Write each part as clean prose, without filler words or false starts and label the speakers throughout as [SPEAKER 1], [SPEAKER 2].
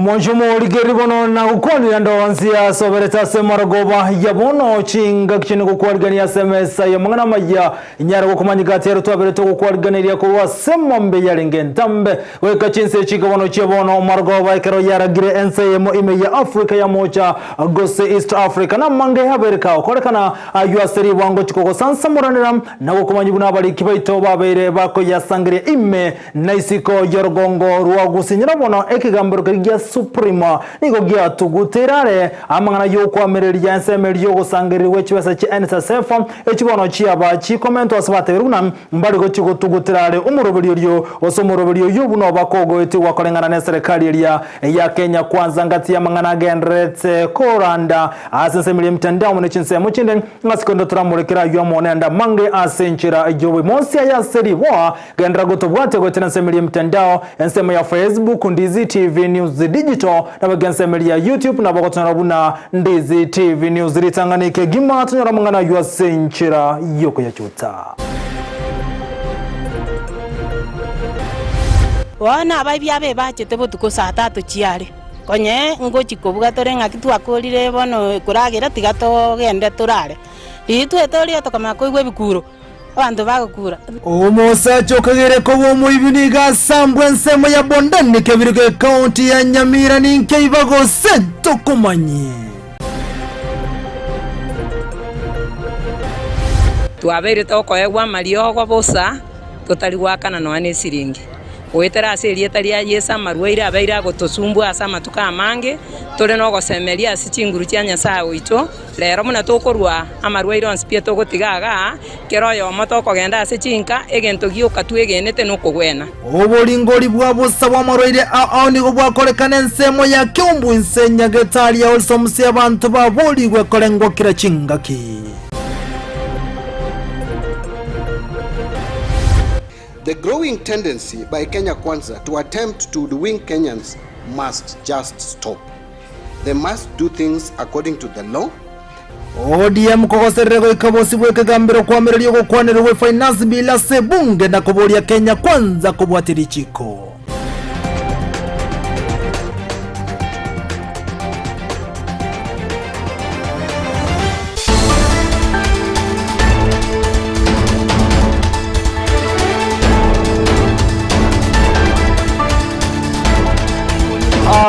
[SPEAKER 1] Omonjomo ligeribono na ukwani ndonzia sobereta semaragoba yabono chinga kichini kukwalgania semesa ya mangana maya nyara kukumanyika tero twabereto kukwalganiria kuwa semombe yalinge ntambe weka chinse chigabono chibono margoba kero yaragire Ensa Eyemo ime ya Afrika ya mocha Gusii East Africa na mange habereka korekana ayuaseri wango chikoko sansa muranira na kukumanyibuna bali kibaito babere bako yasangire ime naisiko yorgongo ruwa Gusii nyirabono ekigambiro kia suprema niko gia tuguterare amangana yo kwamereria ensemerio gusangiriwe chibesa cha Ensa sefa echibono chiaba chi komento asbateruna mbali go chigo tuguterare umuroberio osomoroberio yubuno bakogo eti wakolengana na serikali ya Kenya kwanza ngati ya mangana gendrete koranda asensemili mtandao ne chinsemo chinde ngasikondo turamurekera yo monenda mange asenchira yowe monsia ya seriwa gendra gotobwate go tensemili mtandao ensemo ya Facebook Ndizi TV News Digital na bagensemeli ya YouTube na bakotana buna Ndizi TV News ritanganike gima tunyora mangana yuasenchira yoko ya chuta
[SPEAKER 2] wana abaibyabe bachete botuko saa 3 chiari konye ngochi kobugatore ngakitwa kolire bono kuragira tigato gende turare itwetori atokama koigwe bikuro abantu bagukura
[SPEAKER 1] omosa chokagere ko bomu ibiniga sambwe nsemo ya bondani kebirige county ya Nyamira ninke ibago sento kumanye
[SPEAKER 3] twabere toko egwa mariogo bosa tutari wakana no ane siringi wetera aserie tari ayesa marweira abeira gotosumbwa asa matuka amange tore no gosemeria asichinguru cia Nyasaye wito lero muna tokorwa amarweira onspie togotigaga keroyo moto kogenda asichinka egento giuka tuegenete no kogwena
[SPEAKER 1] obolingori bwa bosa bwa marweire aoni go bwakorekana ensemo ya kyombu nsenya getali ya also musia abantu baboligwe kolengo kira chingaki.
[SPEAKER 4] The growing tendency by Kenya Kwanza to attempt to win Kenyans must just stop. They must do things according to the law.
[SPEAKER 1] ODM kogoserego ikabosi bweke gambiro kwamererio gukwanirwe finance bila sebunge na kuboria Kenya Kwanza kubwatiri chiko.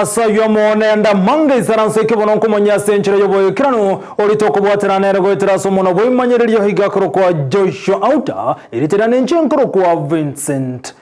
[SPEAKER 1] Asa yomone nda mange saranse kibono kumonya senchira yoboye kirano olitoko bwaterana nego itiraso mono boyimanyererio higakoro kwa Joshua Auta iritirane nchenkoro kwa Vincent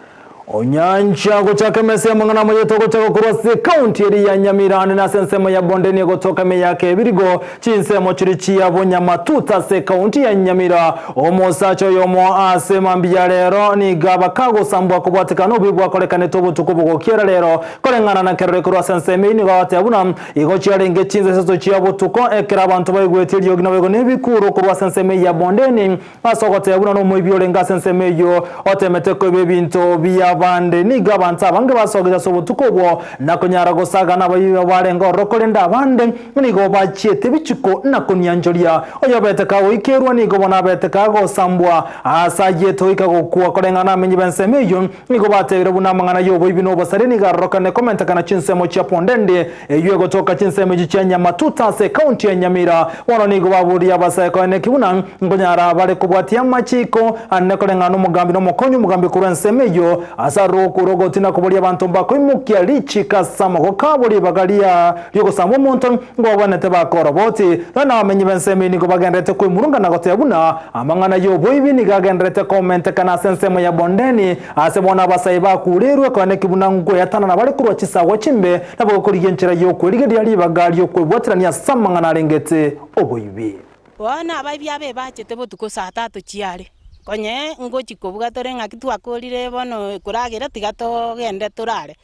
[SPEAKER 1] Onyancha gochake mese mangana moyeto gochako kurwase county ya Nyamira na sensemo ya bondeni gotoka meyake birigo chinsemo chirichi ya Nyamatuta se county ya Nyamira omosacho yomo asema mbia lero ni gaba kago sambwa kubwatikano bibwa kolekane tobo tukubugo kiera lero kolengana na kerere kurwase nseme ni gawate abuna igochia nge chinze seso chia botuko ekera abantu bayigwetiri yogina bego nebikuru kurwase nseme ya bondeni asogote abuna no moibyo lenga senseme yo otemete ko bebinto biya bande ni gabanta bange basogeza sobutukobwo nakonyara gosaga nabayiwe barengo rokolenda abande nigo bachiete bichiko nakonyanjoria oyobete kawo ikerwa nigo bona bete kago sambwa asaje toika gokuwa kolengana amenyi bensemeyo nigo bategere buna mangana yobo ibino basare ni garokane comment kana chinsemo cha pondende eyuwe gotoka chinsemo cha Nyamatuta se county ya Nyamira wono nigo baburi abasaye ko ne kibuna ngonyara bare kubwatia machiko anekolengana umugambi no mukonyu umugambi kurensemeyo asaro kurogotina kubolia abantu mbako imukia lichi kasama ko kaboli bagalia yoko samo monton ngo banete bakora boti na amenyi benseme ni go bagendete ko murunga na gotebuna amangana yo boibi ni gagendete comment kana sensemo ya bondeni asebona basaiba kurirwe ko ne kibuna ngo yatana na bali kurwa chisawa chimbe na bako rigenchira yo ko ligedi ali bagali yo ko bwatirania samangana rengete oboibi
[SPEAKER 2] wana abaibyabe bachete botuko saa 3 chiari konye ngochi kobugatore ngakitwa kolire bono kuragira tigato gende turare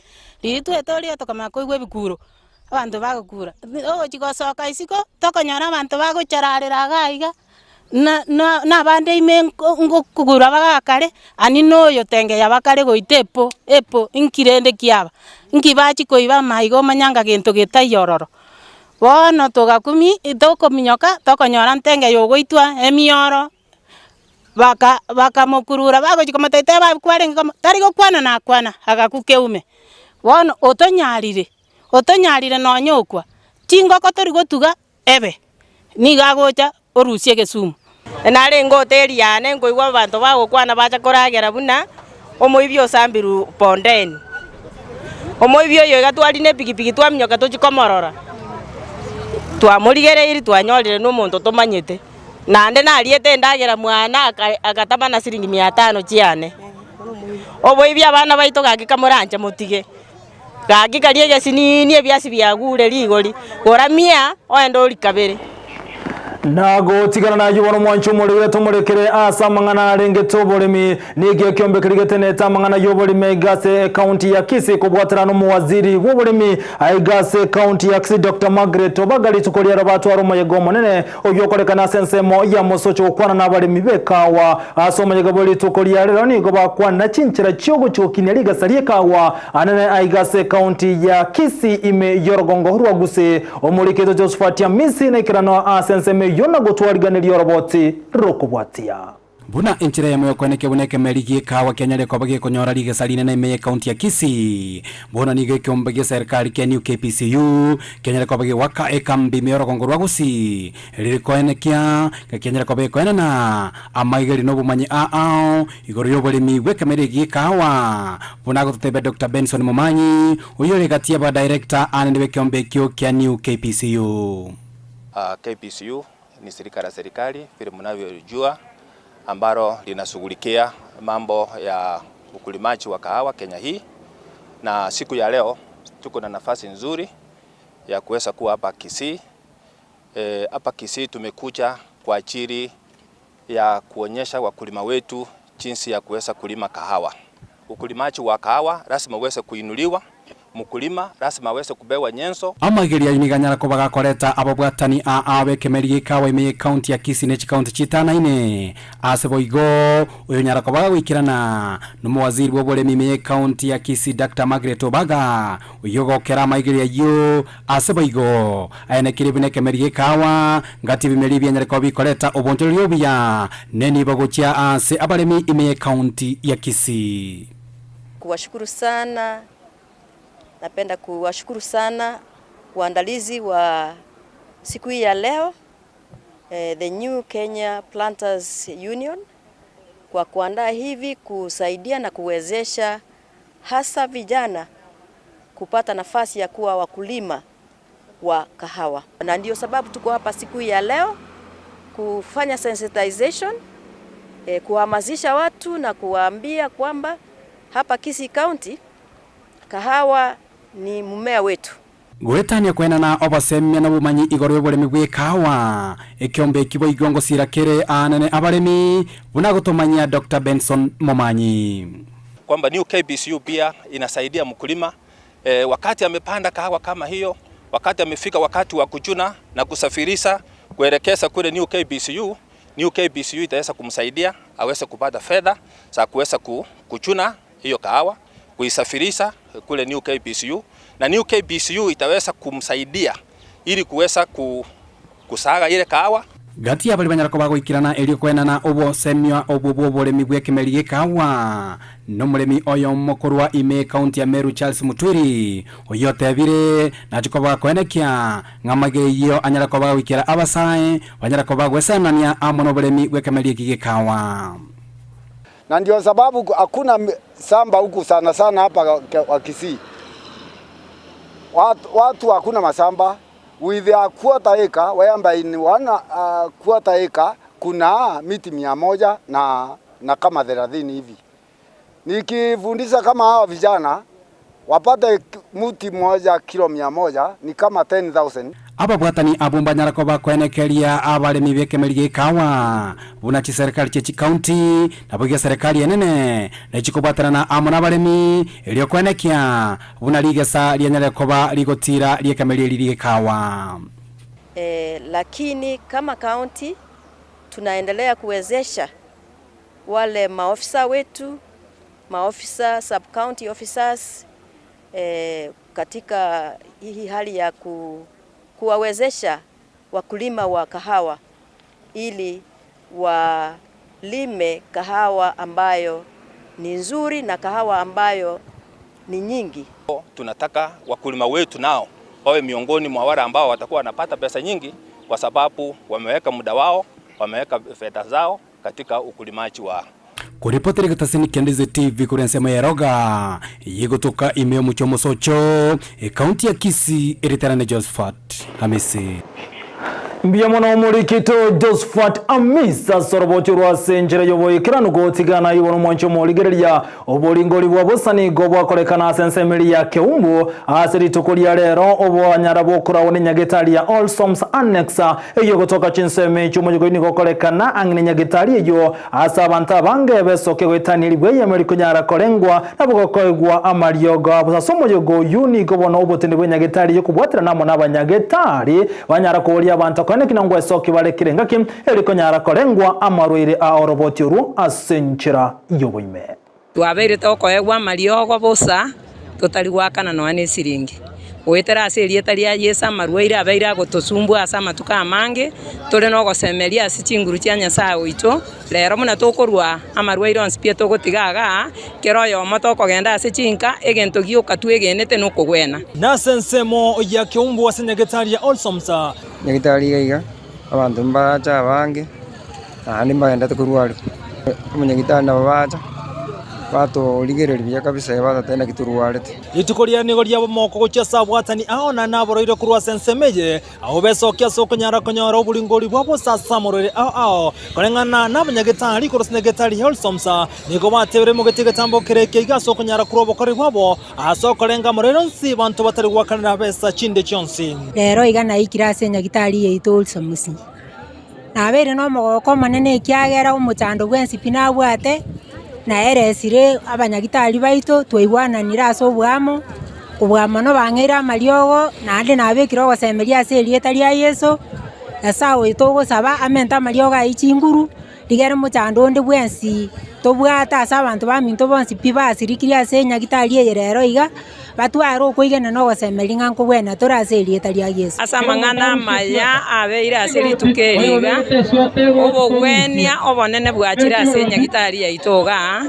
[SPEAKER 2] litwetori atokama koigwe bikuro abantu bagukura chigosoka isiko tokonyara abantu baguchararira gaiga na bande ime ngokugura bagakare ani noyo tenge yabakare goitepo epo inkirende kiaba nkibachi koiba maigo manyanga gento getayororo bono togakumi tokominyoka tokonyara ntenge yogoitwa emioro baka mokurura bago chikomatete ba kwarenga tari go kwana na kwana agakukeume wono otonyarire otonyarire no nyokwa chingoko tori gotuga ebe niga gocha orusie Kisumu
[SPEAKER 5] nare ngoteri yane ngoigwa abantu bagukwana bacha koragera buna omoibio sambiru pondeni omoibio yo gatwarine pikipiki twamnyoka tuchikomorora twamurigereiri twanyorire no muntu tumanyite nande nariete ndagera mwana agatamana siringi 500 chiane oboibia abana baito gagikamuranja mutige gagikarie gesinini ebiasi byagure rigori goramia oendo likabere
[SPEAKER 1] nago tigana na yubono mwanchu muregere tumurekere asa mangana renge tobolemi nige kyombe kirigete neta mangana yobolimi gase county ya Kisii kubwatira no muwaziri wobolimi aigase county ya Kisii Dr. Margaret Obagali tukolia rabatu aroma yegomo nene oyokolekana sensemo ya mosocho okwana nabalimi bekawa asoma yegaboli tukolia rero nigo bakwana chinchira cyogo chokine liga saliekawa anene aigase county ya Kisii ime yorogongo hurwa Gusii omulikezo Josephat ya misi na ikirano asenseme yona gutwariganiryo roboti rokubwatia
[SPEAKER 6] buna enchira ya moyo kweneke buneke merigi kawa kenyale kwa bagi konyora liga saline na imeye county ya Kisii buna nige kiombege serikali kia new KPCU kenyale kwa bagi waka ekambi meyoro kongorwa Gusii liri kwenekia kenyale kwa bagi kwenena amaigeri nobu manyi igoro yobole miweke merigi kawa buna kututebe Dr. Benson Momanyi uyole katia ba director anendewe kiombekio kia new KPCU.
[SPEAKER 7] KPCU ni serikali vile mnavyojua ambalo linashughulikia mambo ya ukulimaji wa kahawa Kenya hii, na siku ya leo tuko na nafasi nzuri ya kuweza kuwa hapa Kisii. Hapa Kisii tumekuja kwa ajili ya kuonyesha wakulima wetu jinsi ya kuweza kulima kahawa. Ukulimaji wa kahawa lazima uweze kuinuliwa, mukulima lazima aweze kubewa nyenzo.
[SPEAKER 6] Amageria imiganyara ko bagakoreta abobwatani abe kemerigi kawa ime county ya Kisii ne county chitana ine aseboigo uyo nyara ko bagawikirana no waziri wobolemi ime county ya Kisii Dr. Margaret Obaga uyo gokera amageria yo aseboigo ayene kiribine kemerigi kawa ngati bimeri byanyara ko bikoreta obonjero bya neni bagochia ase abalemi ime county ya Kisii.
[SPEAKER 8] Kuwashukuru sana. Napenda kuwashukuru sana waandalizi wa siku hii ya leo, the New Kenya Planters Union, kwa kuandaa hivi kusaidia na kuwezesha hasa vijana kupata nafasi ya kuwa wakulima wa kahawa. Na ndio sababu tuko hapa siku hii ya leo kufanya sensitization, kuhamasisha watu na kuwaambia kwamba hapa Kisii County kahawa ni mmea wetu.
[SPEAKER 6] Gwetania kwena na obasemya na bumanyi igoro yobolemi bwe kahawa ekyombe kibo igongo sirakere anene abalemi bunagotomanya Dr. Benson Momanyi
[SPEAKER 7] kwamba new KPCU pia inasaidia mkulima wakati amepanda kahawa kama hiyo, wakati amefika wakati wa kuchuna na kusafirisha kuelekeza kule new KPCU itaweza kumsaidia aweze kupata fedha za kuweza kuchuna hiyo kahawa, kuisafirisha kule new KPCU, na new KPCU itaweza kumsaidia ili kuweza kusaga ile kahawa.
[SPEAKER 6] Gati ya bali banyara ko bagoikirana elio kwena na obo semya obo bolemi bwe kemerige kahawa no mulemi oyo mokorwa ime county ya Meru Charles Mutwiri oyo tebire na chikoba kwenekia ngamage iyo anyara ko bagoikira abasae banyara ko bagwesanania amono bolemi bwe kemerige kahawa.
[SPEAKER 9] Na ndio sababu hakuna samba huku sana hapa wa Kisii. Watu hakuna masamba. With a quarter acre, whereby in one quarter acre kuna miti 100 na kama 30 hivi. Nikifundisha kama hawa vijana wapate mti mmoja kilo 100 ni kama 10,000.
[SPEAKER 6] Aba bwatani abumba nyarako bakwenekeria abalemi bekemerige kawa bunachi serikali chechi county na bugia serikali enene na chikobatana na amona abalemi elio kwenekia bunaligesa lianyarako ba ligotira liekemerige lilige kawa.
[SPEAKER 8] Lakini kama county tunaendelea kuwezesha wale maofisa wetu, maofisa sub county officers katika hii hali ya kuwawezesha wakulima wa kahawa ili walime kahawa ambayo ni nzuri na kahawa ambayo ni nyingi.
[SPEAKER 7] Tunataka wakulima wetu nao wawe miongoni mwa wale ambao watakuwa wanapata pesa nyingi kwa sababu wameweka muda wao, wameweka fedha zao katika ukulimaji wa.
[SPEAKER 6] Kuripoti Rigatasini Ndizi TV kurensema yaroga yigotoka Eyemo muchomo socho kaunti ya Kisii iriterane Josephat Hamisi.
[SPEAKER 1] Mbiyamono omurikito Josephat Hamisa soroboti rwasenjera yoboyekirano gotigana yibono mwancho moligereria obolingoli bwabosani gobwakorekana asensemeli ya keumbu asiritukulia rero obwanyara bokura wone nyagetali ya All Soms Annexa eyo gotoka chinseme cyumugoini gokorekana angine nyagetali eyo asabanta bange besoke gwetaniri bweye muri kunyara korengwa nabugokoegwa amarioga busasomo yogo yuni gobono obotende bwenyagetali yo kubwatira namo nabanyagetali banyara kolia abantu kone kinangwa esoki barekire ngaki eriko nyara korengwa amarwire a oroboti ru asenchira yoboime
[SPEAKER 3] twabeire tokoegwa mariogo busa tutari gwakana no ane siringi wetera aserie tari ayesa marwaire abeira gotosumbwa asa matuka amange tole no gosemeria asicinguru cia Nyasaye wito lero muna tokorwa amarwaire onspie togotigaga keroyo motokogenda asicinka egento giuka twegenete no kugwena
[SPEAKER 1] nasensemo ya keumbu asenyagetari ya All Soms
[SPEAKER 10] nyagetari gaiga abantu mbacha abange ani magenda tokurwari munyagitari na babacha bato ligereri kabisa batatenda kiturwarete
[SPEAKER 1] itukoria nigoria moko gochesa bwatani aona naboroire kurwa sensemeje aho besokia sokonyara konyora obulingoli bwabo sasa morore ao korengana nabanyagetari korosenyagetari All Soms nigo batebere mu getigetambo kereke igaso konyara kurobo kore bwabo aso korenga morero nsi bantu batari gwakanira besa chinde chonsi
[SPEAKER 11] rero igana ikirase nyagitari yeito All Soms nabere no mogoko manene kiagera umuchando bwensipi nabwate na eresire abanyagitari baito twaigwananira aso bwamo ubwamo no bangera mariogo nande nabekiro gosemeria aserie tari ya Yesu asawo itogo saba amenta mariogo aichinguru ligere muchando nde bwensi tobwata asa abantu baminto bonsi pibasirikiria ase nyagitari yerero iga batwaro koigena no gosemeria nganko bwena toraserie tari ya Yesu
[SPEAKER 3] asa mangana maya abeire aseri tukeriga obogwenia obonene bwachira ase nyagitari yaitoga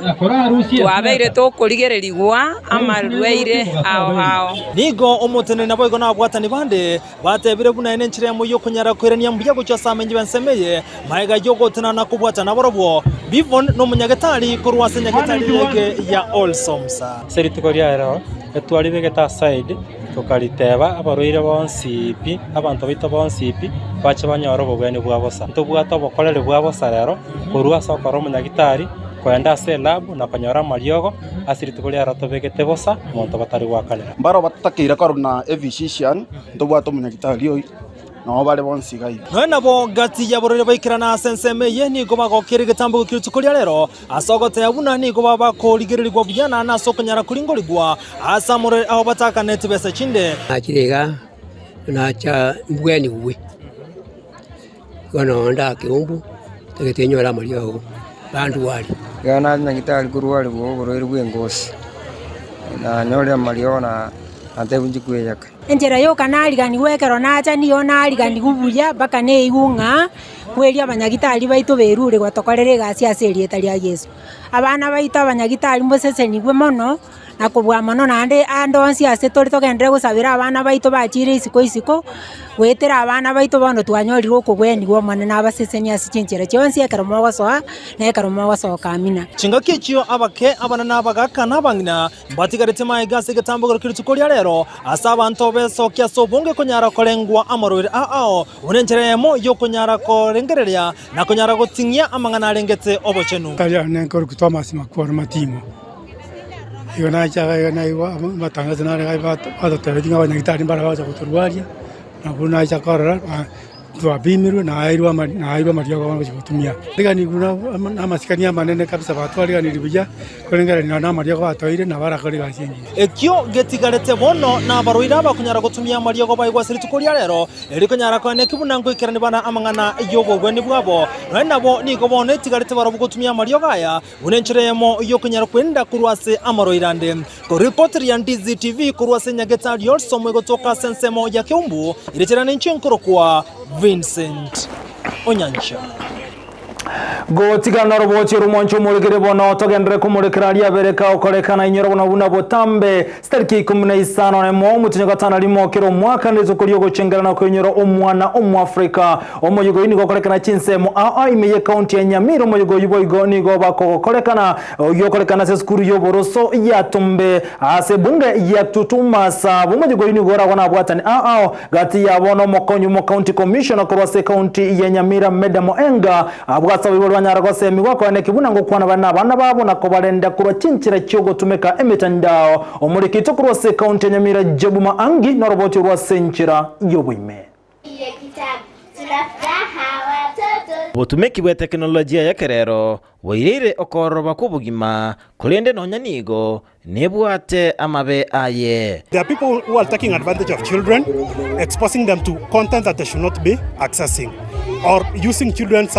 [SPEAKER 3] twabeire tokorigererigwa amarwaire ao
[SPEAKER 1] nigo omotene nabo igo nabwatani bande batebire buna ene nchire mu yokunyara kwerenia mbuya gocha samenje bansemeye maiga yogotana na kubwatana borobwo bivon no munyagetari kurwa ase nyagetari yege ya All Soms
[SPEAKER 12] seri tukoria ero etwari begeta side tukariteba abaroire bonsipi abantu bito bonsipi bacha banyoro bogwene bwabosa tubwata bokorere bwabosa rero kurwa sokoro munyagitari kwenda ase lab na kanyora mariogo asiri tukoria rato begete bosa monto batari gwakanira
[SPEAKER 9] mbaro batakira korona efficient tubwata munyagitari oyi no bale bonsi gai
[SPEAKER 1] nabo gati ya borore baikirana sensemeye nigo bagokere getambo kiritukoria rero asogote abuna nigo baba koligererirwa buyana na sokonyara kuringorigwa asamore aho bataka net besa chinde
[SPEAKER 13] akirega na cha mbweni uwe gono nda kiumbu tegetenyora mariogo bandu wali
[SPEAKER 10] gana nyagitari kurwari bwo borore bwengosi na nyore mariogo na atebunji kweyaka
[SPEAKER 11] enjera yo kanali gani wekero nacha niyo nali gani gubuya baka ne igunga kweli abanyagitari baito berure gwatokorere gasi aserie tari ya Yesu abana baito abanyagitari mbosese nigwe mono nakobwa mono nande andonsi ase tori togendre gusabira abana baito bachire isiko wetera abana baito bono twanyorirwo kugweni gwo mwana nabaseseni asichenjera cyonsi ekero mogosoa na ekero mogosoa kamina
[SPEAKER 1] chingakichio abake abana nabagaka nabangina mbatigarete maigase getambo kiritukoria rero asa abantu besokia sobonge konyara korengwa amarwire ao unencheremo yo konyara korengereria na konyara gotingia amangana arengete obochenu
[SPEAKER 14] kaya nenkor kutoma simakor matimo yona chaga na iwa matangazo na gai bata tebinga banyagitari mbara baza kuturwaria na kuna chakora twabimiru na airwa mariogo bagutumia ligani kuna amasikania manene kabisa batwari ni ribuya korengera na mariogo batoire na barakori gasingi
[SPEAKER 1] ekyo getigarete bono na baroira bakunyara gutumia mariogo baigwa siritukoria rero eriko nyara kone kibunango ikirani bana amangana yobo gweni bwabo nabo nigo bone tigarete baro gutumia mariogo aya unencheremo yo kunyara kwenda kurwase amaroirande ko reporter ya Ndizi TV kurwase nyagetari All Soms gotoka sensemo ya keumbu ireterana nchinkoro kwa Vincent Onyancha Gotigana robochi rumoncho muligire bono togendere kumurikiraria bereka okorekana inyoro bono buna botambe stariki 15 ne mo mutinyo gatana limo kiro mwaka ndizo kuriyo gochengerana ko inyoro omwana omwafrika omoyigo ini gokorekana chinsemo Eyemo county ya Nyamira omoyigo yuboigo ni go bakokorekana yokorekana se skuru yoboroso ya tumbe ase bunge ya tutuma sa omoyigo ini gora gona bwatani gati ya bono mokonyu mo county commissioner ko se county ya Nyamira Ndemo enga abwasa Nyaragose miwako ne kibuna ngo kwana bana babo nako balenda kuro chinchira cyogo tumeka emitandao omurikito kuro se county Nyamira Jebuma angi no roboti rwa senchira yobuime Botumeki bwa teknolojia ya kerero wairire okoroba kubugima kulende no nyanigo nebwate amabe aye.
[SPEAKER 15] There are people who are taking advantage of children, exposing them to content that they should not be accessing, or using children's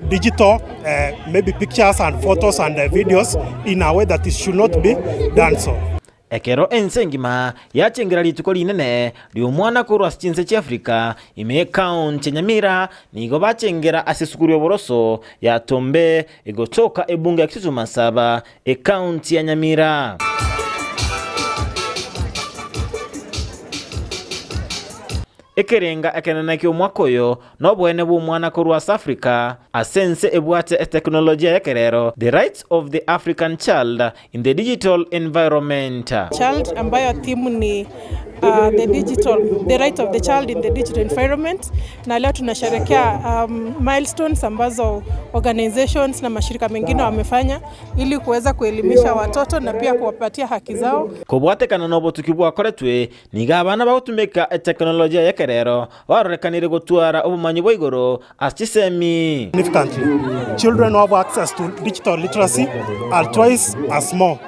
[SPEAKER 15] digital maybe pictures and photos and videos in a way that it should not be done so.
[SPEAKER 1] Ekero ensengima yachengira lituko linene lyomwana kurwa chinse cha Afrika ime county Nyamira nigo bachengera asisukuru yoboroso ya tombe egotoka ebunga ya Kisii masaba county ya Nyamira. Ekerenga ekenana kyo mwakoyo no bwene bu mwana kurwa Africa asense ebwate teknolojia yekerero the rights of the African child in the digital environment.
[SPEAKER 16] Child ambayo timu ni the right of the child in the digital environment, na leo tunasherehekea milestones ambazo organizations na mashirika mengine wamefanya ili kuweza kuelimisha watoto na pia kuwapatia haki zao.
[SPEAKER 1] Kobwate kana no botukibwa koretwe niga abana bagutumeka teknolojia yekerero warekanire gutwara obumanyi bwigoro astisemi.
[SPEAKER 15] Significantly, children who have access to digital literacy are twice as more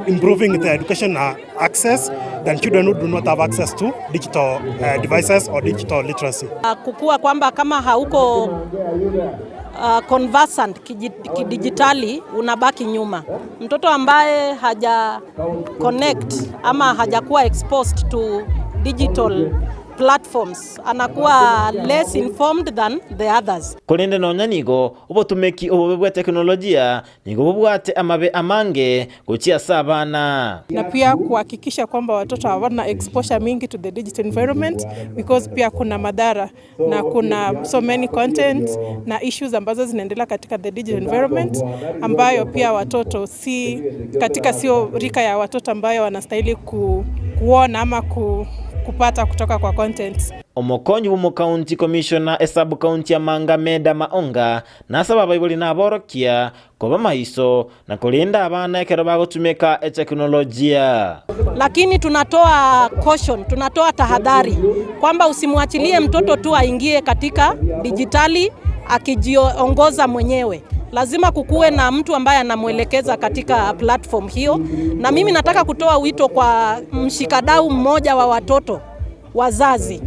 [SPEAKER 15] improving the education access than children who do not have access to digital devices or digital literacy.
[SPEAKER 2] Kukua kwamba kama hauko conversant kidijitali unabaki nyuma. Mtoto ambaye haja connect ama hajakuwa exposed to digital platforms anakuwa less informed than the others.
[SPEAKER 1] Kolende no nyanigo obotumeki obobwe teknolojia nigo bobwate amabe amange gochia sabana.
[SPEAKER 16] Na pia kuhakikisha kwamba watoto hawana exposure mingi to the digital environment because pia kuna madhara na kuna so many content na issues ambazo zinaendelea katika the digital environment ambayo pia watoto sio rika ya watoto ambayo wanastahili kuona ama kupata kutoka kwa content.
[SPEAKER 1] Omokonyi mu county commissioner sub county ya Mangameda Maonga nasaba bayibuli naborokia koba maiso na kulinda abana ekero bagotumeka teknolojia.
[SPEAKER 2] Lakini tunatoa caution, tunatoa tahadhari kwamba usimwachilie mtoto tu aingie katika digitali akijiongoza mwenyewe. Lazima kukuwe na mtu ambaye anamuelekeza katika platform hiyo, na mimi nataka kutoa wito kwa mshikadau mmoja wa watoto, wazazi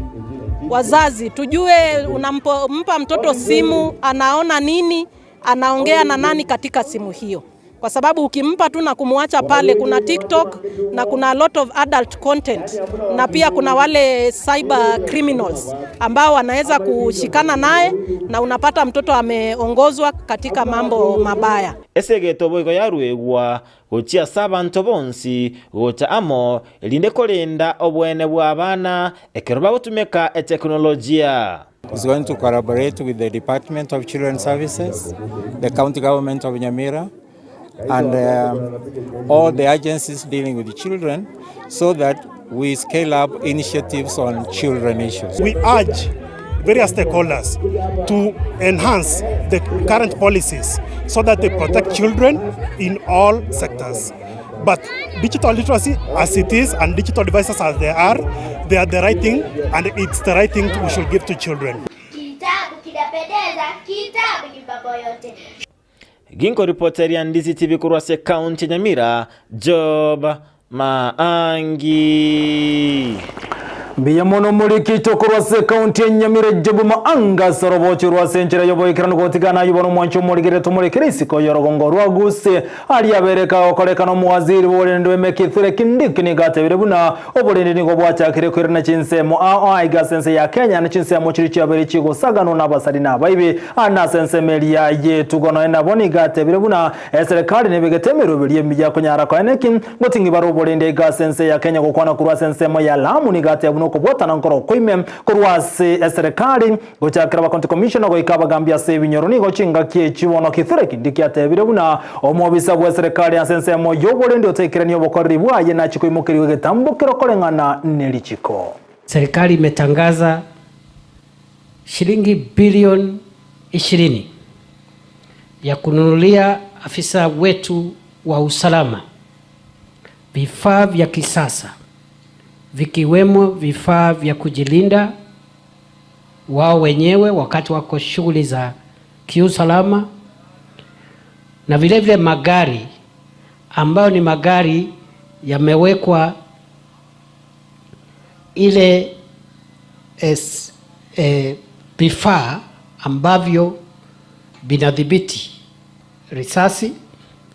[SPEAKER 2] tujue unampa mtoto simu anaona nini, anaongea na nani katika simu hiyo. Kwa sababu ukimpa tu na kumwacha pale, kuna TikTok na kuna a lot of adult content na pia kuna wale cyber criminals ambao wanaweza kushikana naye na unapata mtoto ameongozwa katika mambo mabaya.
[SPEAKER 1] Esegeto boigo yaruegwa gochia sabanto bonsi gota amo elinde kolenda obwene bwa abana ekero bagutumeka teknolojia.
[SPEAKER 17] Is going to collaborate with the Department of Children's Services, the county government of Nyamira, and all the agencies dealing with the children, so that we scale up initiatives on children issues.
[SPEAKER 15] We urge various stakeholders to enhance the current policies so that they protect children in all sectors. But digital literacy as it is and digital devices as they are the right thing, and it's the right thing we should give to children.
[SPEAKER 1] Ginko reporter ya Ndizi TV kurwase county Nyamira Job Maangi. Biyamono muri kitokoro se county Nyamira jobuma anga sorobochi rwa senchera yoboyekirano gotigana yubono mwancho muri gereto muri kirisiko yorogongo rwa Gusii ali abereka okolekano muwaziri wolendo emekithire kindikini gatebire buna obolende nigo bwachakire kwirana chinsemo aiga sense ya Kenya na chinsemo chiri chabere chigo sagano nabasari nabaibi ana sense melia yetu gono ena boni gatebire buna serikali nebegetemero bili mbya kunyara kwa eneki ngotingi baro bolende ga sense ya Kenya gokwana kurwa sensemo ya Lamu ni gatebuna kubota na nkoro koime kurwa serikali gochakira county commissioner go ikaba gambia se binyoroni go chinga kiechiwono kithire kindiki atebire buna omobisa gwa serikali ya sensemo yobolende otekerani obokori bwaye na chikoimukiriwe getambukiro kolengana nelichiko.
[SPEAKER 18] Serikali imetangaza shilingi bilioni 20 ya kununulia afisa wetu wa usalama vifaa vya kisasa vikiwemo vifaa vya kujilinda wao wenyewe wakati wako shughuli za kiusalama na vile vile magari ambayo ni magari yamewekwa ile vifaa ambavyo vinadhibiti risasi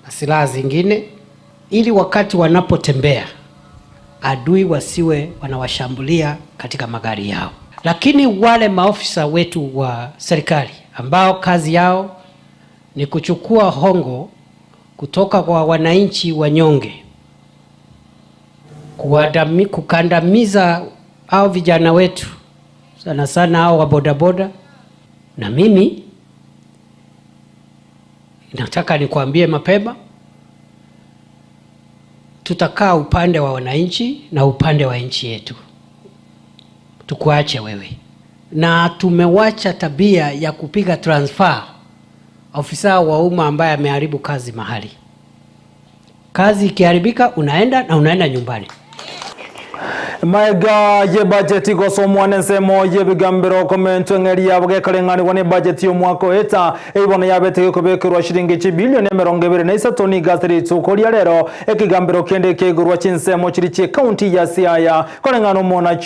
[SPEAKER 18] na silaha zingine ili wakati wanapotembea adui wasiwe wanawashambulia katika magari yao. Lakini wale maofisa wetu wa serikali ambao kazi yao ni kuchukua hongo kutoka kwa wananchi wanyonge, kukandamiza au vijana wetu sana sana au wa bodaboda, na mimi nataka nikwambie mapema tutakaa upande wa wananchi na upande wa nchi yetu, tukuache wewe. Na tumewacha tabia ya kupiga transfer ofisa wa umma ambaye ameharibu kazi mahali. Kazi ikiharibika unaenda nyumbani.
[SPEAKER 1] Maiga ye budget go somwane nsemo ye bigambiro komento ngeri yabwe kalengani wane budget yo mwako eta ebona yabete ko bekirwa shilingi bilioni 23 ni gatri tukoliya rero ekigambiro kende kegurwa chinsemo chiri che county ya Siaya kalengano mona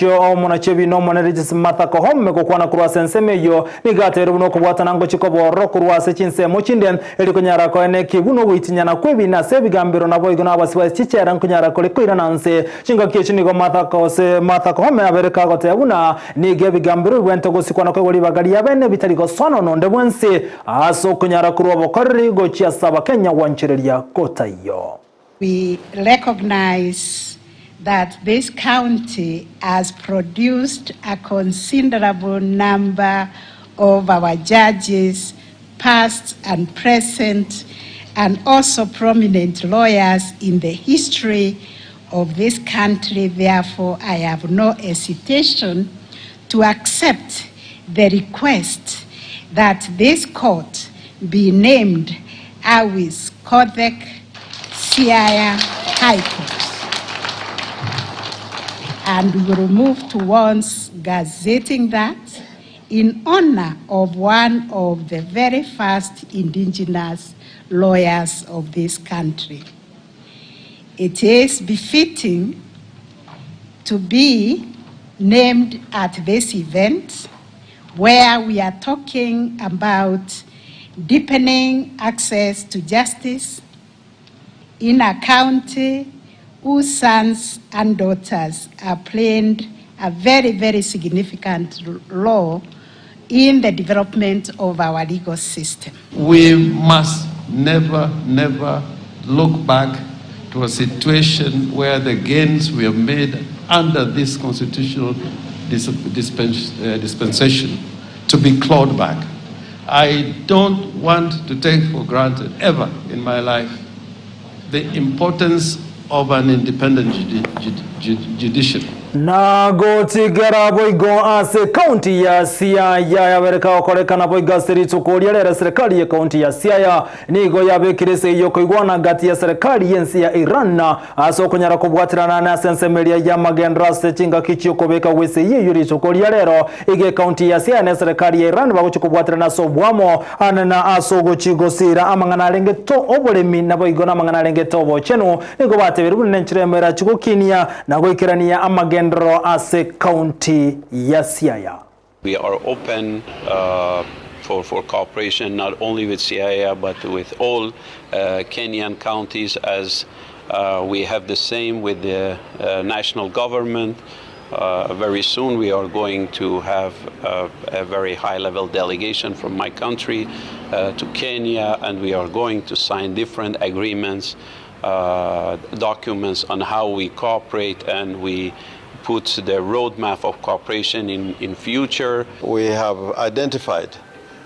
[SPEAKER 1] che bino mona regis mathako homme ko kwana kurwa senseme yo ni gatero buno kubwata nango chikobo ro kurwa se chinsemo chinde eli kunyara ko ene kibuno witinyana kwebi na se bigambiro nabo igona abasiwa chichera kunyara ko lekwira nanse chinga kiechini go mathako se mathako home abereka gotebuna ni gebigambiro wento gusikwana ko goli bagari yabene bitari go sono nonde bwense aso kunyara kurwa bokari go chia saba Kenya wanchireria kota yo.
[SPEAKER 19] We recognize that this county has produced a considerable number of our judges, past and present, and also prominent lawyers in the history of this country. Therefore, I have no hesitation to accept the request that this court be named Awis Kodhek Siaya High Court. And we will move towards gazetting that in honor of one of the very first indigenous lawyers of this country. It is befitting to be named at this event where we are talking about deepening access to justice in a county whose sons and daughters are playing a very, very significant role in the development of our legal system.
[SPEAKER 20] We must never look back to a situation where the gains we have made under this constitutional dispensation to be clawed back. I don't want to take for granted ever in my life the importance of an independent judiciary.
[SPEAKER 1] Na gotigera boigo ase county ya Siaya yabereka okorekana boiga seritu koliya serikali ya county ya Siaya nigo yabekirese iyo koigwana gati ya serikali yensi ya Iran aso kunyara kubwatirana na sensemelia ya magendra se chinga kichyo kobeka wese yuri tukoliya rero ige county ya Siaya na serikali ya Iran baguchukubwatirana so bwamo anana aso gochigosira amangana lengeto obolemi na boigo na amangana lengeto bocheno nigo bateberu nenchiremera chukukinia na goikirania amagenda magendro ase county ya Siaya.
[SPEAKER 21] We are open for cooperation not only with Siaya but with all Kenyan counties, as we have the same with the national government. Very soon we are going to have a very high-level delegation from my country to Kenya, and we are going to sign different agreements, documents on how we cooperate, and we put the roadmap of cooperation in future.
[SPEAKER 22] We have identified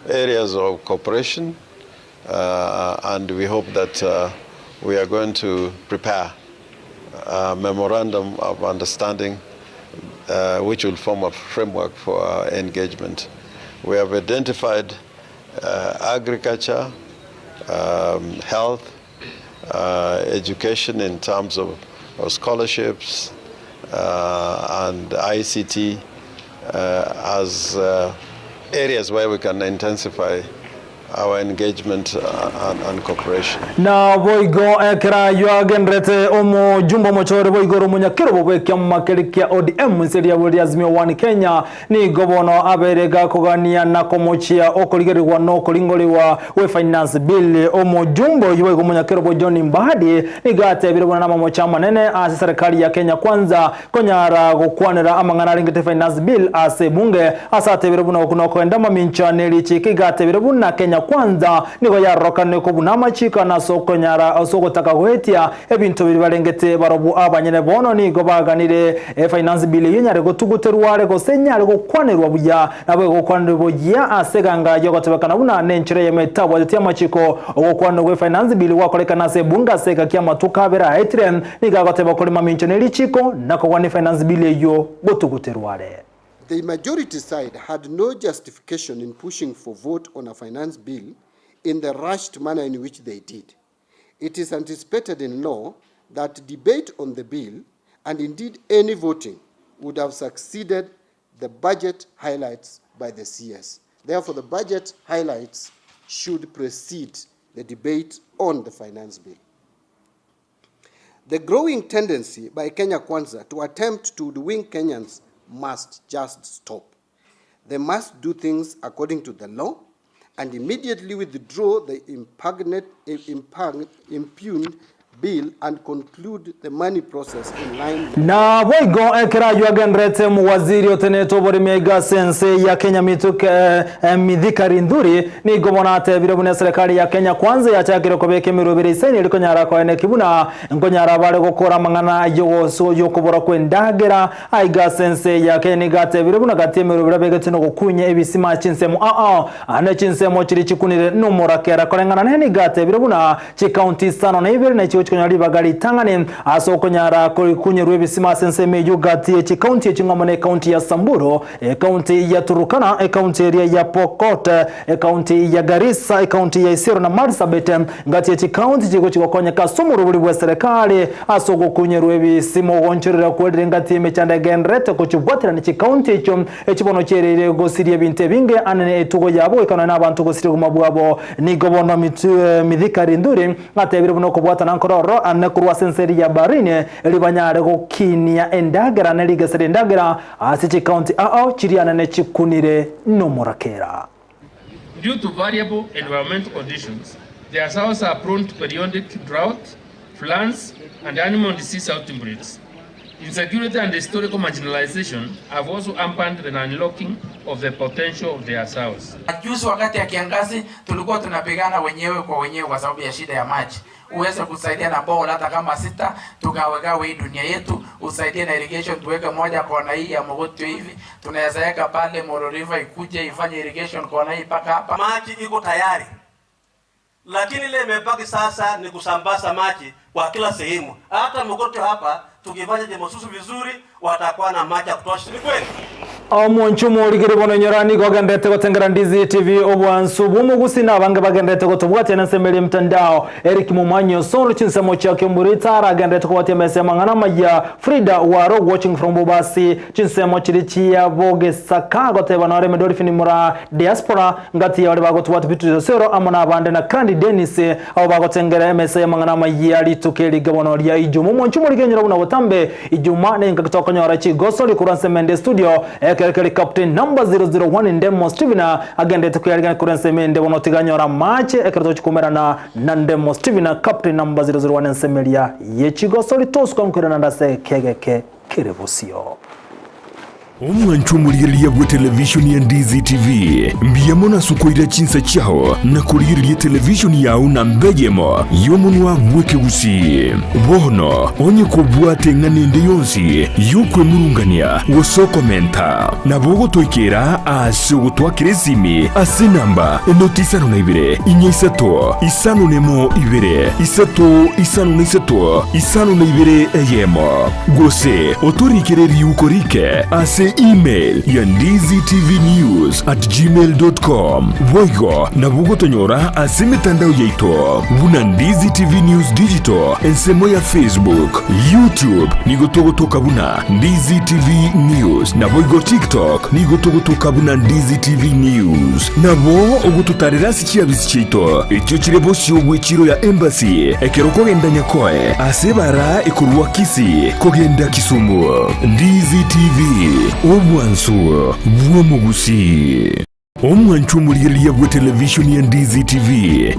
[SPEAKER 22] areas of cooperation, and we hope that we are going to prepare a memorandum of understanding which will form a framework for our engagement. We have identified agriculture, health, education in terms of scholarships, and ICT as areas where we can intensify our engagement and cooperation.
[SPEAKER 1] Na boigo ekra yuagenrete omo jumbo mochore boigo rumunyakiro bobekya makerikia ODM nseria buri azimio one Kenya ni gobono aberega kugania na komochia okoligerwa no kolingoliwa we finance bill omo jumbo yuego munyakiro bo John Mbadi ni gate biribona na mamocha manene ase serikali ya Kenya kwanza konyara gukwanira amangana ringete finance bill ase bunge asate biribona kuno kwenda maminchane lichiki gate biribona Kenya kwanza niko yarokane ko bunama chika na soko nyara soko takawetia ebintu bibalengete barobu abanyene bono ni go baganire finance bill yenyare go tuguterware go senyare go kwanerwa buya nabwe go kwanerwa buya aseganga yo gotebekana buna nenchire yemetabo yatia machiko go kwanerwa finance bill wakolekana se bunga seka kya matuka bera etrem ni ga goteba kolima minchone lichiko nako kwa finance bill yo go tuguterware.
[SPEAKER 4] The majority side had no justification in pushing for vote on a finance bill in the rushed manner in which they did. It is anticipated in law that debate on the bill, and indeed any voting, would have succeeded the budget highlights by the CS. Therefore, the budget highlights should precede the debate on the finance bill. The growing tendency by Kenya Kwanza to attempt to win Kenyans must just stop. They must do things according to the law and immediately withdraw the impugned bill and conclude the money process in line with...
[SPEAKER 1] Na boigo ekra yuagenrete muwaziri oteneto bori mega sense ya Kenya mituke midhika rinduri ni gobonate birobune serikali ya Kenya kwanza ya chakiro kobeke mirobere iseni liko nyara ko ene kibuna ngonyara bale gukora mangana yo so yo kubora kwendagera aiga sense ya Kenya gate birobuna gate mirobere begetino gukunye ebisima chinsemo ane chinsemo chiri chikunire numura kera kolengana neni gate birobuna chi county sano na ibiri na konyari bagali tangane asoko nyara kunyerwe bisima sense meju gati chi county chingomone county ya Samburu county ya Turukana county area ya Pokot county ya Garissa county ya Isiolo na Marsabit ngati chi county chiko chikokonya kasumuru buli bwa serikali asoko kunyerwe bisimo woncherera kwedere ngati mechanda genrete kuchubwatira ni chi county cho echibono cherere gosirie binte binge anene etugo yabo ikana na abantu gosirie kumabwabo ni gobono midhika rinduri ngate biruno kubwata nankoro anakurwa senseri ya barine libanyare gokinia endagera neligesere endagera asichi county chiriana ne chikunire no morakera.
[SPEAKER 23] Due to variable environmental conditions, the Asawas are prone to periodic drought, floods, and animal disease outbreaks. Insecurity and historical marginalization have also hampered the unlocking of the potential of the Asawas.
[SPEAKER 24] Juzi wakati ya kiangazi tulikuwa tunapigana wenyewe kwa wenyewe kwa sababu ya shida ya maji. Uweze kusaidia na bowl hata kama 6 tugawegawe hii dunia yetu, usaidie na irrigation tuweke moja kona hii ya Mogotio hivi, tunaweza weka pale Moro River ikuje ifanye irrigation kona hii paka hapa.
[SPEAKER 25] Maji iko tayari. Lakini ile imebaki sasa ni kusambaza maji kwa kila sehemu. Hata Mogotio hapa tukifanya demonstration vizuri watakuwa na maji ya kutosha. Ni kweli?
[SPEAKER 1] Omonchumo ligere bono nyorani gogendete gotengera Ndizi TV obwansu bumugusi nabange bagendete gotobwate nasemeli mtandao Eric Mumanyo solo chinsemo chake mburita aragendete kwate mesema ngana maya Frida Waro watching from Bobasi chinsemo chirichi ya boge saka goteba na reme dolphin mura diaspora ngati ya wale bagotwate bitu zero amana abande na Kandi Dennis abo bagotengera mesema ngana maya litukeli gabono lya ijumu monchumo ligenyera buna botambe ijuma ne ngakitoka nyora chi gosoli kuranse mende studio Kelekele captain number 001 Ndemo Steven agende tukuyalingana kurense mende wonotiganyora mache ekereto chikumera na Ndemo Steven captain number 001 nsemelia yechigo soli toswa mkwira ndase kegeke kirebusio
[SPEAKER 3] Omwanchumuliriya bwa television ya Ndizi TV mbiyamona sukoira chinsa chao na kuliriya television yao na mbejemo yomunwa mweke Gusii bono onye kubwate nganende yonsi yukwe murungania woso komenta na bogo toikera ase gutwakire simi ase namba enotisano na ibere inyesato isano nemo ibere isato isano na isato isano na ibere Eyemo gose otorikireri yukorike ase email ya ndiztvnews@gmail.com voigo na bugo tonyora ase mitandao yaito buna Ndizi TV News Digital ensemo ya Facebook YouTube nigotogotoka buna Ndizi TV News na voigo TikTok nigotogotoka buna Ndizi TV News na bo ogututarira sikia bisichito ekyo kirebo syo chiro ya embassy ekeroko gendanya koe ase bara ekurwa Kisii kogenda Kisumu Ndizi TV obwansu bw'omugusi omwanchumuliriya bwa television ya Ndizi TV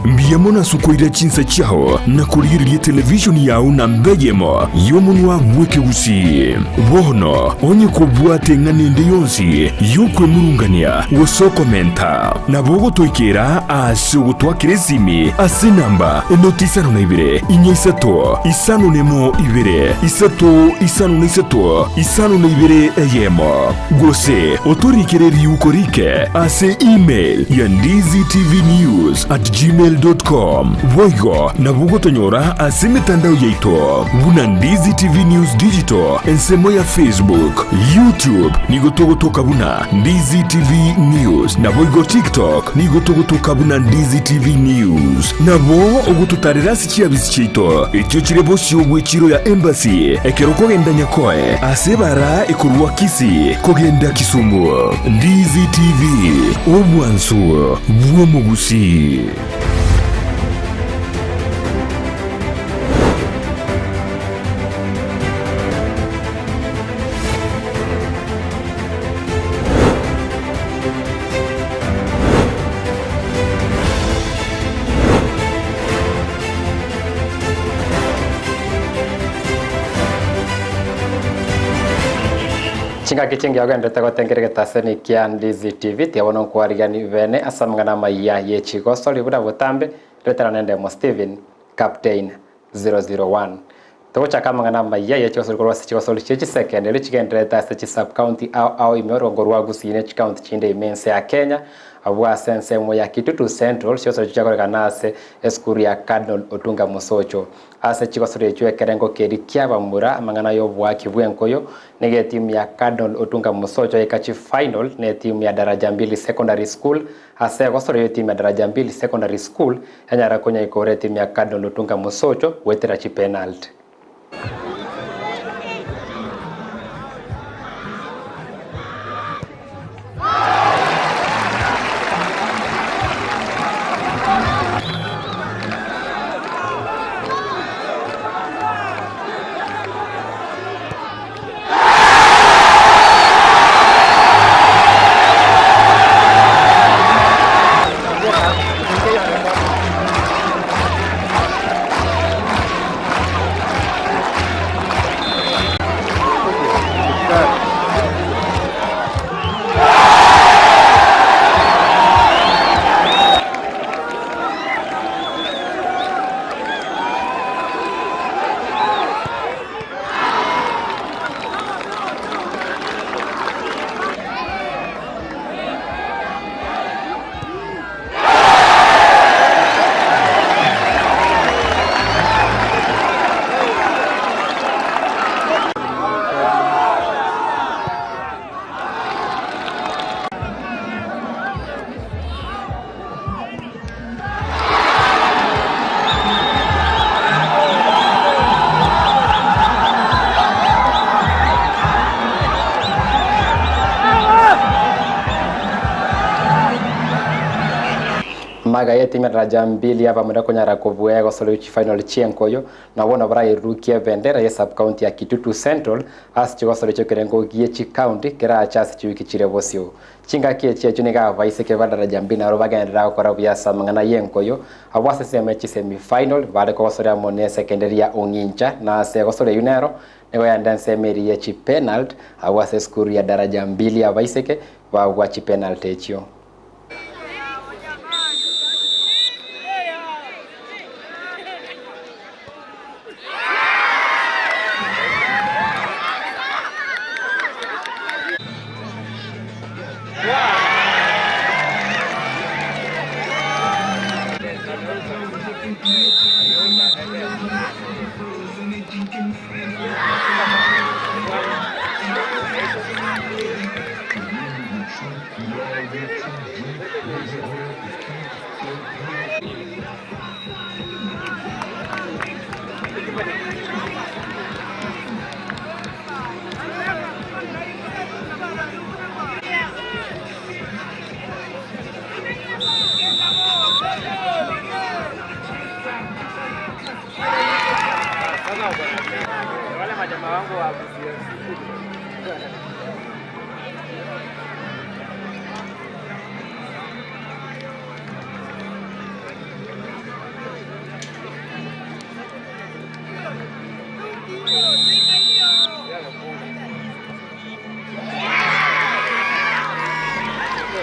[SPEAKER 3] mbiyamona sukoira chinsa chao na kuliriya television yao na mbejemo yomunwa mweke Gusii bono onye kubwate nganende yonsi yukwe murungania woso komenta na bogo toikera ase gutwakire simi ase namba enotisano na ibere inyesato isano nemo ibere isato isano na isato isano na ibere Eyemo gose otorikireri yukorike ase email ya ndiztvnews@gmail.com voigo na bugo tonyora ase mitandao yaito buna Ndizi TV News Digital ensemo ya Facebook YouTube nigotogotoka buna Ndizi TV News na voigo TikTok nigotogotoka buna Ndizi TV News na bo ogututarira sikia bisichito ekyo kirebo syo chiro ya embassy ekeroko gendanya koe ase bara ekurwa Kisii kogenda Kisumu Ndizi TV obwansu bw'omugusi
[SPEAKER 5] Chinga kichingi agenda gotengere taseni kia Ndizi TV tiabono kwarigani vene asamngana maya yechigo soli buda botambe retara Ndemo Steven captain 001 tocha kama ngana maya yechigo soli kwa sechigo soli chechi second ile chigendere tase sub county au imero ngorwa Gusii ne county chinde imense ya Kenya abwa sense mo ya Kitutu Central sio chakore kanase eskuru ya Cardinal Otunga Musocho ase chiko sore chwe kerengo keri kyaba mura amangana yo bwaki bwenkoyo nege timu ya Cardinal Otunga Musocho ikachi final ne timu ya daraja 2 secondary school ase gosore yo timu ya daraja 2 secondary school hanyara konya ikore timu ya Cardinal Otunga Musocho wetera chi penalty. magaye timu daraja mbili hapa mwenda kunyara kubwe gosolo final chienkoyo na wona bara irukia bendera ya sub county ya Kitutu Central as chigosolo chokerengo giechi county kera chasi chiwiki chire bosio chinga kiechi chuniga vaise ke daraja mbili na robagendera gukora biasa mangana yenkoyo awase semechi semi final bale ko gosolo ya mone secondary ya Onyancha na se gosolo yunero nego ya ndanse meri ya chi penalty awase skuru ya daraja mbili ya vaiseke wa wachi penalty echio.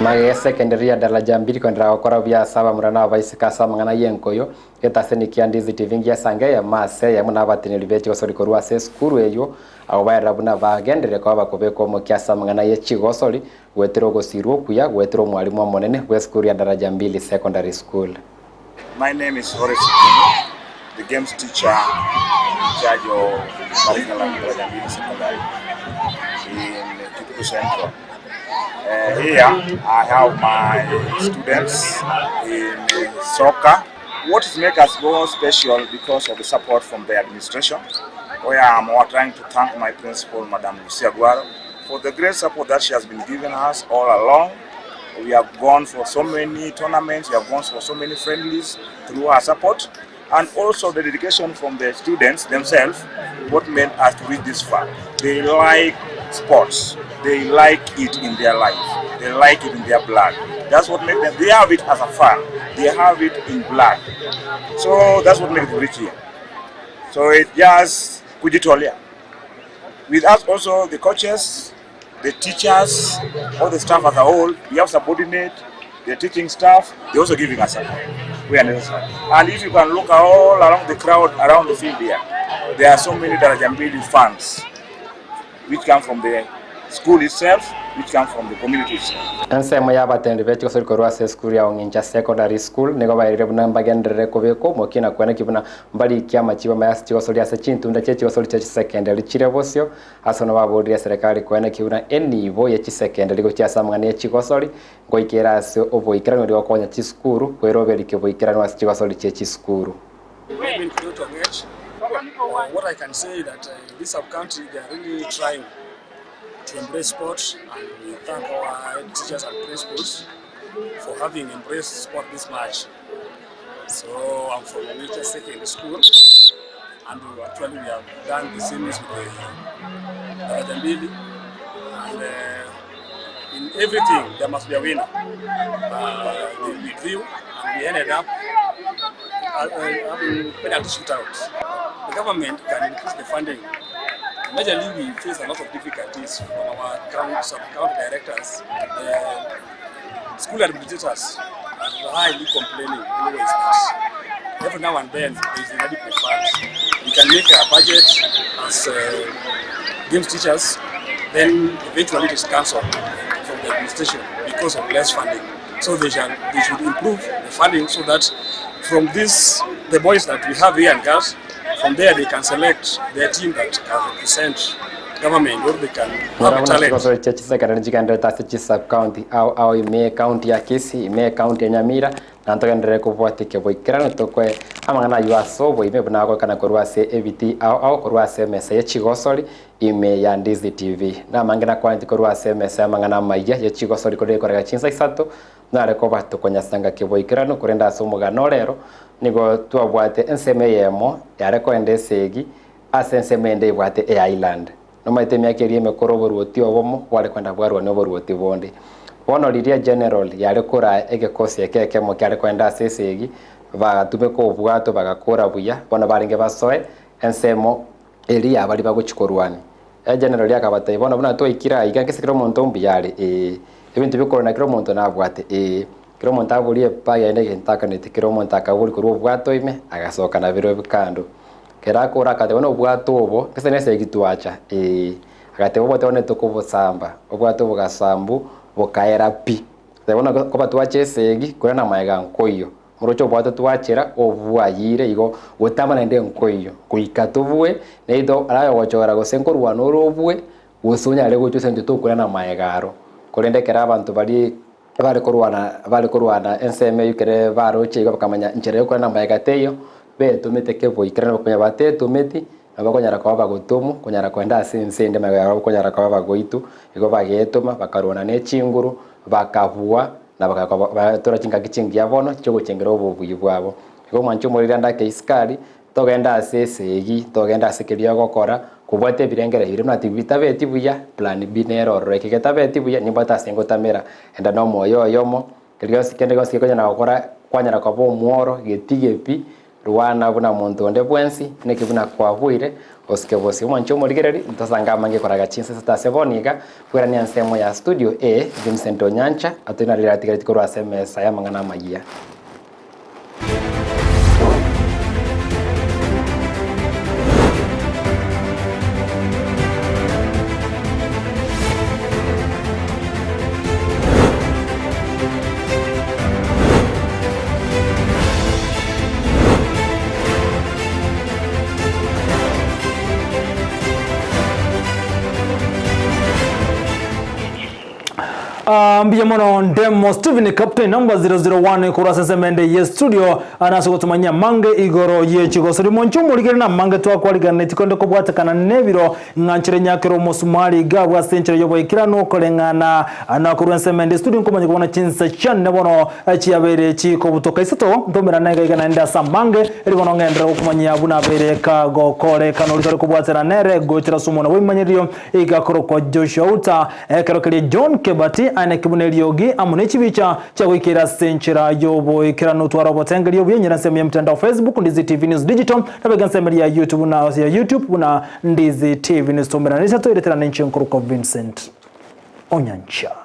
[SPEAKER 5] Mage secondary ya daraja mbili kwenda gukora biasa bamurana baisika samangana yenkoyo etaseni kia Ndizi TV ngia sange ya mase ya muna batiniri bechi gosori korwa se skuru eyo abo bayira buna bagendere kwa bakobeko mo kia samangana ye chigosori gwetero gosirwo kuya gwetero mwalimu monene gwe skuru ya daraja mbili secondary school.
[SPEAKER 6] My name is Horace, the games teacher in charge of curriculum daraja mbili secondary in Kitutu Central. Here I have my students in soccer. What is make us more special because of the support from the administration, where I'm trying to thank my principal, Madam Gusii, for the great support that she has been giving us all along. We have gone for so many tournaments, we have gone for so many friendlies through her support, and also the dedication from the students themselves, what made us to reach this far. They like sports. They like it in their life. They like it in their blood. That's what makes them. They have it as a fun. They have it in blood. So that's what makes it rich here. So it's just kujitolea. With us also the coaches, the teachers, all the staff as a whole. We have subordinate, the teaching staff. They're also giving us support. We are necessary. And if you can look all along the crowd around the field here, there are so many Daraja Mbili fans which come from the school itself, which come from the community itself.
[SPEAKER 5] Ensa moya batende bechi gosori korwa se skuru ya Onyancha secondary school nego bayire buna mbagendere kobeko mokina kwena kibuna mbali kiama chiba mayasi chigosori ase chintunda chechi gosori chechi secondary chire bosio asono babodria serikali kwena kibuna enivo ya chi secondary gocha samngane ya chigosori ngoikera ase oboikirano ri okonya chi skuru kweroberi keboikirano ase chigosori chechi skuru.
[SPEAKER 7] What I can say that this sub-country, they are really trying to embrace sports, and we thank our teachers and principals for having embraced sport this much. So I'm from Onyancha Secondary School, and we have done the same with the Daraja Mbili, and in everything there must be a winner. We grew and we ended up having penalty shootouts. The government can increase the funding. Majorly, we face a lot of difficulties from our sub-county directors. The school administrators are highly complaining always that every now and then there is inadequate funds. We can make a budget as games teachers, then eventually it is cancelled from the administration because of less funding. So they should improve the funding so that from this, the boys that we have here and girls, from there they can select their team that can represent government, or they can have a talent.
[SPEAKER 5] Because chechi secondary jikanda tasi chi sub county au ime county ya Kisii, ime county ya Nyamira nantogendere kubwatike boikirano tokwe amangana yuaso boime bnago kana korwase ebiti au korwase mesa ya chigosori ime ya Ndizi TV na mangena kwanti korwase mesa amangana Amayia ya chigosori kore korega chinsa isato nare koba tukonyasanga kiboikirano kurenda asomugano rero nigo twabwate enseme Eyemo yare kwende segi asenseme ende ibwate Island no maite myakeri emekoro boruoti obomo wale kwenda bwarwa no boruoti bonde bono liria general yare kura egekosi ekeke mo kyare kwenda sesegi bagatume ko bwato bagakora buya bono barenge basoe ensemo eria bali baguchikorwani general yakabata bono buna to ikira igange sekiro monto mbiyare ebintu bikoro na kiro monto na bwate kiro monto abulie pa yende gentaka ne kiro monto akabuli kuru bwato ime agasoka na biro bikando kera kora kate bono bwato obo kesene segitwacha agate bobo one tukubusamba obwato bugasambu bokaera pi tebona koba twache segi kurana maega nkoyo murocho bwato twachera obwayire igo gutama nende nkoyo kuikatubwe neido arayo gochora gosenkorwa norobwe gusunya lego cyo sente to kurana maegaro kurende kera abantu bali korwana enseme yukere baroche igo bakamanya nchere kurana maegateyo betumete kevo ikirana bakonya batetumeti abakonyara kwa bagotomu konyara kwenda sensende magara konyara kwa bagoitu igo bagetoma bakarona ne chinguru bakavua na bakatora chinga kichingia bono cyo gucengera obubuyi bwabo igo mwancho muri ndake iskari togenda sesegi togenda sekeria gokora kubwate birengere hiri na tibita beti buya plan B nero reketa beti buya nimbata sengo tamera enda no moyo yomo kiryo sikende go sikonyana gokora kwanyara kwa bo muoro getigepi ruwana buna muntu onde bwensi nekibuna kwa bwire osikebosi mwancho murigereri ntasanga mange koraga chinse staseboniga kwera ni ansemo ya studio Vincent Onyancha atuna rira tigati korwa SMS ya mangana Amayia.
[SPEAKER 1] Mbiye mono Ndemo Steven captain number 001 kurasa semende ye studio anaso tumanya mange igoro ye chigosori moncho muligere na mange twa kwaligana tikondo ko bwatakana nebiro nganchire nyakero musumali gabwa senchire yobo ikirano kolengana anakurwa semende studio komanya kubona chinsa chan nebono chiyabere chiko butoka isato ndomera naga igana nda samange ribono ngendera kumanya abuna bere ka gokore kanolitore ko bwatana nere gochira sumona wimanyiriyo igakoro ko Joshua Auta ekero kali John Kebati ane kibuneliogi amune chibicha cha wikira senchira yobo ikirano twara botengeli yobo yenyira semu ya mtandao Facebook Ndizi TV News Digital na bega semu ya YouTube na Ndizi TV News tombera nisa to iletera nenchi nkuru ko Vincent Onyancha.